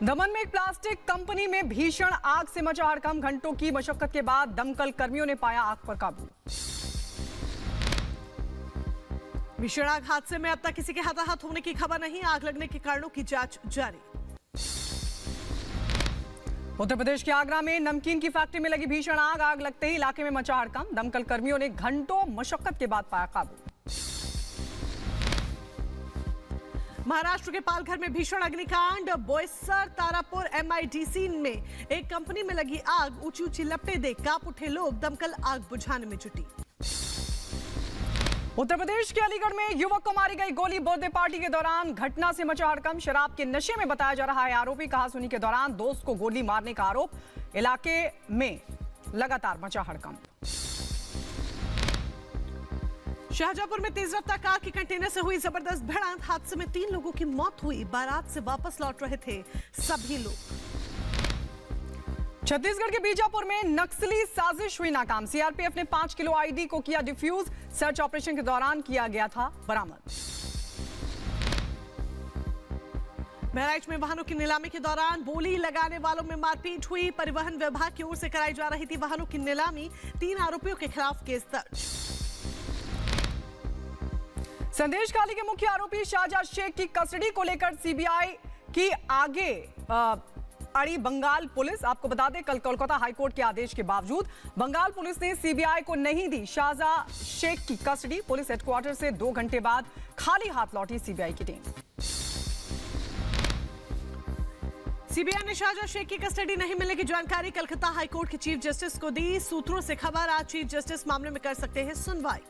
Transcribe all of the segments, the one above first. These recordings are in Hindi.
दमन में एक प्लास्टिक कंपनी में भीषण आग से मचा हड़कंप। घंटों की मशक्कत के बाद दमकल कर्मियों ने पाया आग पर काबू। भीषण आग हादसे में अब तक किसी के हताहत होने की खबर नहीं। आग लगने के कारणों की जांच जारी। उत्तर प्रदेश के आगरा में नमकीन की फैक्ट्री में लगी भीषण आग। आग लगते ही इलाके में मचा हड़कंप। दमकल कर्मियों ने घंटों मशक्कत के बाद पाया काबू। महाराष्ट्र के पालघर में भीषण अग्निकांड। बोईसर तारापुर एमआईडीसी में एक कंपनी में लगी आग। ऊंची ऊंची लपटें देख कांप उठे लोग। दमकल आग बुझाने में जुटी। उत्तर प्रदेश के अलीगढ़ में युवक को मारी गई गोली। बर्थडे पार्टी के दौरान घटना से मचा हड़कंप। शराब के नशे में बताया जा रहा है आरोपी। कहासुनी के दौरान दोस्त को गोली मारने का आरोप। इलाके में लगातार मचा हड़कंप। शाहजहांपुर में तेज रफ्तार कार की कंटेनर से हुई जबरदस्त भिड़ंत। हादसे में 3 लोगों की मौत हुई। बारात से वापस लौट रहे थे सभी लोग। छत्तीसगढ़ के बीजापुर में नक्सली साजिश हुई नाकाम। सीआरपीएफ ने 5 किलो आईडी को किया डिफ्यूज। सर्च ऑपरेशन के दौरान किया गया था बरामद। बहराइच में वाहनों की नीलामी के दौरान बोली लगाने वालों में मारपीट हुई। परिवहन विभाग की ओर से कराई जा रही थी वाहनों की नीलामी। 3 आरोपियों के खिलाफ केस दर्ज। संदेश खाली के मुख्य आरोपी शाहजहां शेख की कस्टडी को लेकर सीबीआई की आगे अड़ी बंगाल पुलिस। आपको बता दें, कल कोलकाता हाईकोर्ट के आदेश के बावजूद बंगाल पुलिस ने सीबीआई को नहीं दी शाहजहां शेख की कस्टडी। पुलिस हेडक्वार्टर से 2 घंटे बाद खाली हाथ लौटी सीबीआई की टीम। सीबीआई ने शाहजहां शेख की कस्टडी नहीं मिलने की जानकारी कलकत्ता हाईकोर्ट के चीफ जस्टिस को दी। सूत्रों से खबर, आज चीफ जस्टिस मामले में कर सकते हैं सुनवाई।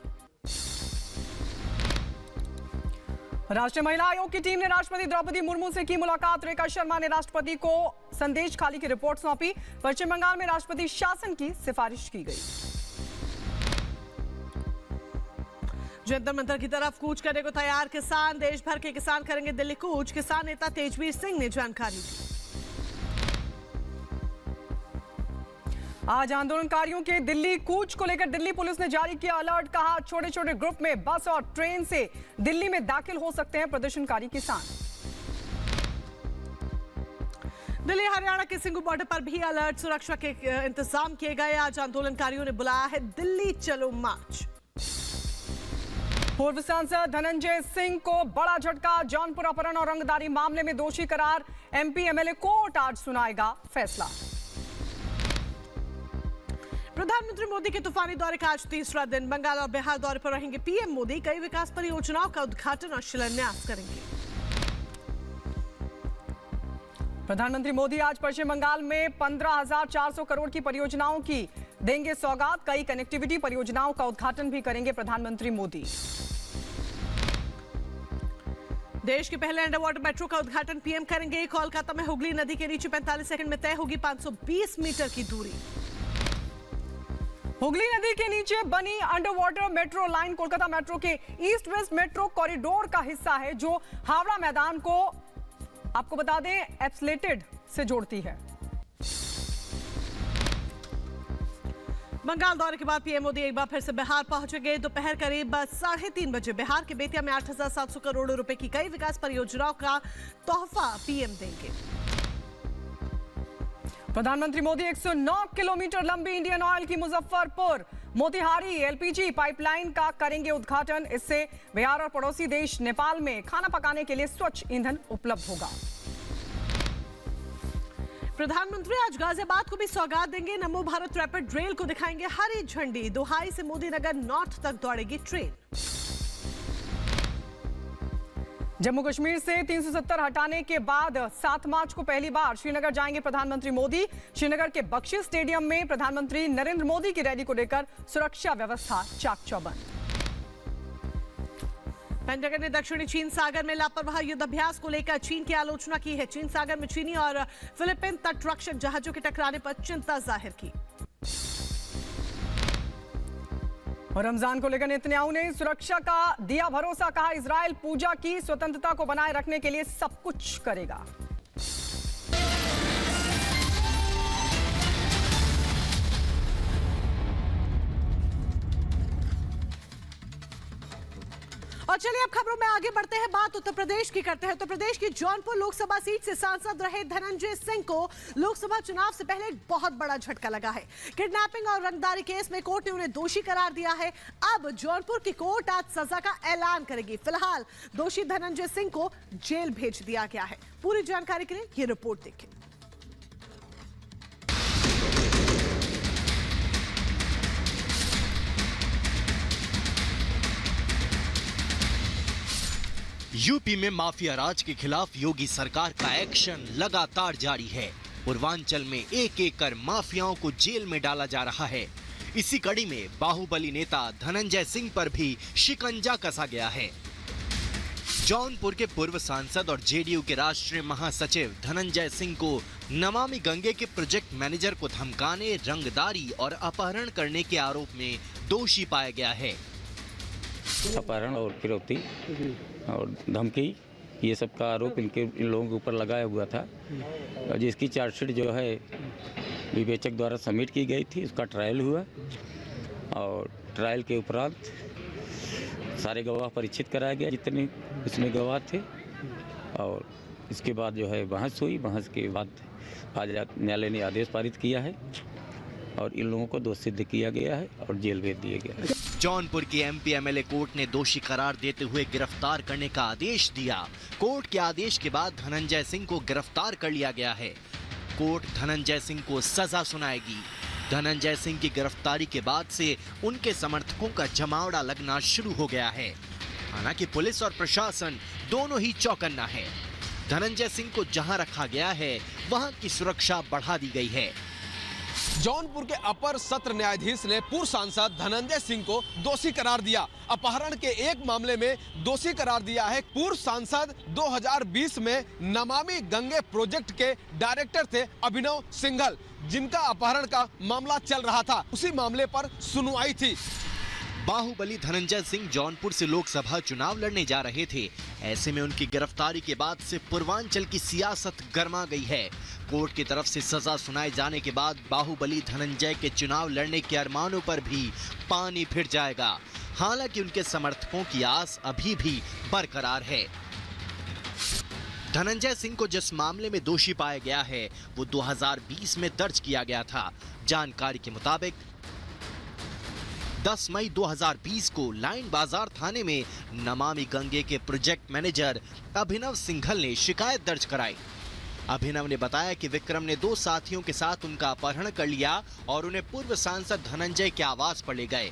राष्ट्रीय महिला आयोग की टीम ने राष्ट्रपति द्रौपदी मुर्मू से की मुलाकात। रेखा शर्मा ने राष्ट्रपति को संदेश खाली की रिपोर्ट सौंपी। पश्चिम बंगाल में राष्ट्रपति शासन की सिफारिश की गई। जंतर मंतर की तरफ कूच करने को तैयार किसान। देश भर के किसान करेंगे दिल्ली कूच। किसान नेता तेजवीर सिंह ने जानकारी दी। आज आंदोलनकारियों के दिल्ली कूच को लेकर दिल्ली पुलिस ने जारी किया अलर्ट। कहा, छोटे छोटे ग्रुप में बस और ट्रेन से दिल्ली में दाखिल हो सकते हैं प्रदर्शनकारी किसान। दिल्ली हरियाणा के सिंघू बॉर्डर पर भी अलर्ट। सुरक्षा के इंतजाम किए गए। आज आंदोलनकारियों ने बुलाया है दिल्ली चलो मार्च। पूर्व सांसद धनंजय सिंह को बड़ा झटका। जौनपुर अपहरण और रंगदारी मामले में दोषी करार। एमपी एमएलए कोर्ट आज सुनाएगा फैसला। प्रधानमंत्री मोदी के तूफानी दौरे का आज तीसरा दिन। बंगाल और बिहार दौरे पर रहेंगे पीएम मोदी। कई विकास परियोजनाओं का उद्घाटन और शिलान्यास करेंगे। प्रधानमंत्री मोदी आज पश्चिम बंगाल में 15,400 करोड़ की परियोजनाओं की देंगे सौगात। कई कनेक्टिविटी परियोजनाओं का उद्घाटन भी करेंगे प्रधानमंत्री मोदी। देश के पहले अंडर वाटर मेट्रो का उद्घाटन पीएम करेंगे। कोलकाता में हुगली नदी के नीचे 45 सेकंड में तय होगी 520 मीटर की दूरी। हुगली नदी के नीचे बनी under water metro line Kolkata metro के ईस्ट वेस्ट मेट्रो कॉरिडोर का हिस्सा है, जो हावड़ा मैदान को, आपको बता दें, एप्सलेटेड से जोड़ती है। बंगाल दौरे के बाद पीएम मोदी एक बार फिर से बिहार पहुंचेंगे। दोपहर करीब 3:30 बजे बिहार के बेतिया में 8,700 करोड़ रुपए की कई विकास परियोजनाओं का तोहफा पीएम देंगे। प्रधानमंत्री मोदी 109 किलोमीटर लंबी इंडियन ऑयल की मुजफ्फरपुर मोतिहारी एलपीजी पाइपलाइन का करेंगे उद्घाटन। इससे बिहार और पड़ोसी देश नेपाल में खाना पकाने के लिए स्वच्छ ईंधन उपलब्ध होगा। प्रधानमंत्री आज गाजियाबाद को भी सौगात देंगे। नमो भारत रैपिड रेल को दिखाएंगे हरी झंडी। दोहाई से मोदी नगर नॉर्थ तक दौड़ेगी ट्रेन। जम्मू कश्मीर से 370 हटाने के बाद 7 मार्च को पहली बार श्रीनगर जाएंगे प्रधानमंत्री मोदी। श्रीनगर के बख्शी स्टेडियम में प्रधानमंत्री नरेंद्र मोदी की रैली को लेकर सुरक्षा व्यवस्था चाक चौबंद। पेंटागन ने दक्षिणी चीन सागर में लापरवाह युद्ध अभ्यास को लेकर चीन की आलोचना की है। चीन सागर में चीनी और फिलीपीन तटरक्षक जहाजों के टकराने पर चिंता जाहिर की। और रमजान को लेकर नेतन्याहू ने सुरक्षा का दिया भरोसा। कहा, इजराइल पूजा की स्वतंत्रता को बनाए रखने के लिए सब कुछ करेगा। और चलिए अब खबरों में आगे बढ़ते हैं, बात उत्तर प्रदेश की करते हैं। उत्तर प्रदेश की जौनपुर लोकसभा सीट से सांसद रहे धनंजय सिंह को लोकसभा चुनाव से पहले एक बहुत बड़ा झटका लगा है। किडनैपिंग और रंगदारी केस में कोर्ट ने उन्हें दोषी करार दिया है। अब जौनपुर की कोर्ट आज सजा का ऐलान करेगी। फिलहाल दोषी धनंजय सिंह को जेल भेज दिया गया है। पूरी जानकारी के लिए ये रिपोर्ट देखें। यूपी में माफिया राज के खिलाफ योगी सरकार का एक्शन लगातार जारी है। पूर्वांचल में एक एक कर माफियाओं को जेल में डाला जा रहा है। इसी कड़ी में बाहुबली नेता धनंजय सिंह पर भी शिकंजा कसा गया है। जौनपुर के पूर्व सांसद और जेडीयू के राष्ट्रीय महासचिव धनंजय सिंह को नमामि गंगे के प्रोजेक्ट मैनेजर को धमकाने, रंगदारी और अपहरण करने के आरोप में दोषी पाया गया है। अपहरण और फिरौती और धमकी, ये सब का आरोप इन लोगों के ऊपर लगाया हुआ था, और जिसकी चार्जशीट जो है विवेचक द्वारा सबमिट की गई थी। उसका ट्रायल हुआ और ट्रायल के उपरांत सारे गवाह परीक्षित कराया गया जितने इसमें गवाह थे, और इसके बाद जो है बहस हुई। बहस के बाद आज न्यायालय ने आदेश पारित किया है और इन लोगों को दोषी सिद्ध किया गया है और जेल भेज दिया गया है। जौनपुर की एमपी एमएलए कोर्ट ने दोषी करार देते हुए गिरफ्तार करने का आदेश दिया। कोर्ट के आदेश के बाद धनंजय सिंह को गिरफ्तार कर लिया गया है। कोर्ट धनंजय सिंह को सजा सुनाएगी। धनंजय सिंह की गिरफ्तारी के बाद से उनके समर्थकों का जमावड़ा लगना शुरू हो गया है। हालांकि पुलिस और प्रशासन दोनों ही चौकन्ना है। धनंजय सिंह को जहां रखा गया है वहां की सुरक्षा बढ़ा दी गई है। जौनपुर के अपर सत्र न्यायाधीश ने पूर्व सांसद धनंजय सिंह को दोषी करार दिया। अपहरण के एक मामले में दोषी करार दिया है। पूर्व सांसद 2020 में नमामि गंगे प्रोजेक्ट के डायरेक्टर थे अभिनव सिंघल, जिनका अपहरण का मामला चल रहा था। उसी मामले पर सुनवाई थी। बाहुबली धनंजय सिंह जौनपुर से लोकसभा चुनाव लड़ने जा रहे थे। ऐसे में उनकी गिरफ्तारी के बाद से पूर्वांचल की सियासत गर्मा गई है। कोर्ट की तरफ से सजा सुनाए जाने के बाद बाहुबली धनंजय के चुनाव लड़ने के अरमानों पर भी पानी फिर जाएगा। हालांकि उनके समर्थकों की आस अभी भी बरकरार है। धनंजय सिंह को जिस मामले में दोषी पाया गया है वो 2020 में दर्ज किया गया था। जानकारी के मुताबिक 10 मई 2020 को लाइन बाजार थाने में नमामि गंगे के प्रोजेक्ट मैनेजर अभिनव सिंघल ने शिकायत दर्ज कराई। अभिनव ने बताया कि विक्रम ने 2 साथियों के साथ उनका अपहरण कर लिया और उन्हें पूर्व सांसद धनंजय के आवास पर ले गए।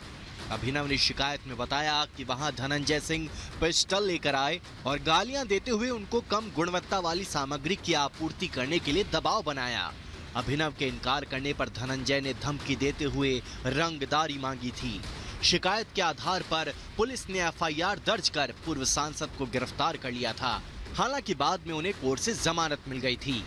अभिनव ने शिकायत में बताया कि वहां धनंजय सिंह पिस्टल लेकर आए और गालियां देते हुए उनको कम गुणवत्ता वाली सामग्री की आपूर्ति करने के लिए दबाव बनाया। अभिनव के इनकार करने पर धनंजय ने धमकी देते हुए रंगदारी मांगी थी। शिकायत के आधार पर पुलिस ने एफआईआर दर्ज कर पूर्व सांसद को गिरफ्तार कर लिया था। हालांकि बाद में उन्हें कोर्ट से जमानत मिल गई थी।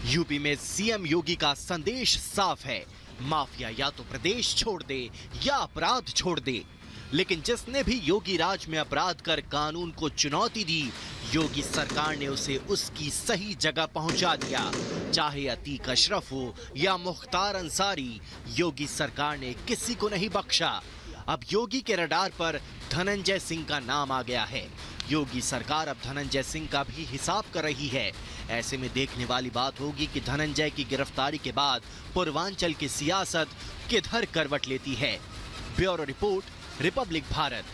यूपी में सीएम योगी का संदेश साफ है, माफिया या तो प्रदेश छोड़ दे या अपराध छोड़ दे। लेकिन जिसने भी योगी राज में अपराध कर कानून को चुनौती दी, योगी सरकार ने उसे उसकी सही जगह पहुंचा दिया। चाहे अतीक अशरफ हो या मुख्तार अंसारी, योगी सरकार ने किसी को नहीं बख्शा। अब योगी के रडार पर धनंजय सिंह का नाम आ गया है। योगी सरकार अब धनंजय सिंह का भी हिसाब कर रही है। ऐसे में देखने वाली बात होगी कि धनंजय की गिरफ्तारी के बाद पूर्वांचल की सियासत किधर करवट लेती है। Bureau report, Republic Bharat.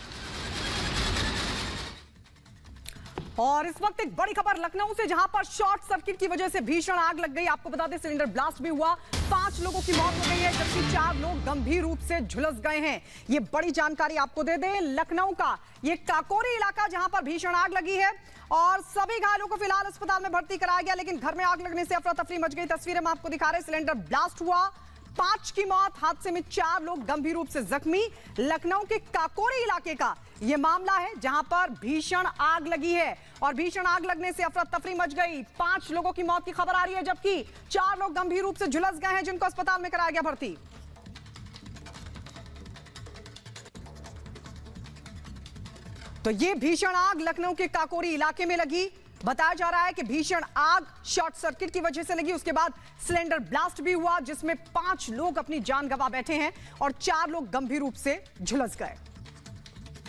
और इस वक्त एक बड़ी खबर लखनऊ से, जहां पर शॉर्ट सर्किट की वजह से भीषण आग लग गई। आपको बता दें सिलेंडर ब्लास्ट भी हुआ, 5 लोगों की मौत हो गई है, जबकि 4 लोग गंभीर रूप से झुलस गए हैं। ये बड़ी जानकारी आपको दे दें, लखनऊ का ये काकोरी इलाका जहां पर भीषण आग लगी है और सभी घायलों को फिलहाल अस्पताल में भर्ती कराया गया। लेकिन घर में आग लगने से अफरा तफरी मच गई। तस्वीरें हम आपको दिखा रहे हैं। सिलेंडर ब्लास्ट हुआ, 5 की मौत, हादसे में 4 लोग गंभीर रूप से जख्मी। लखनऊ के काकोरी इलाके का यह मामला है जहां पर भीषण आग लगी है और भीषण आग लगने से अफरा तफरी मच गई। 5 लोगों की मौत की खबर आ रही है, जबकि 4 लोग गंभीर रूप से झुलस गए हैं, जिनको अस्पताल में कराया गया भर्ती। तो ये भीषण आग लखनऊ के काकोरी इलाके में लगी। बताया जा रहा है कि भीषण आग शॉर्ट सर्किट की वजह से लगी। उसके बाद सिलेंडर ब्लास्ट भी हुआ, जिसमें 5 लोग अपनी जान गंवा बैठे हैं और 4 लोग गंभीर रूप से झुलस गए।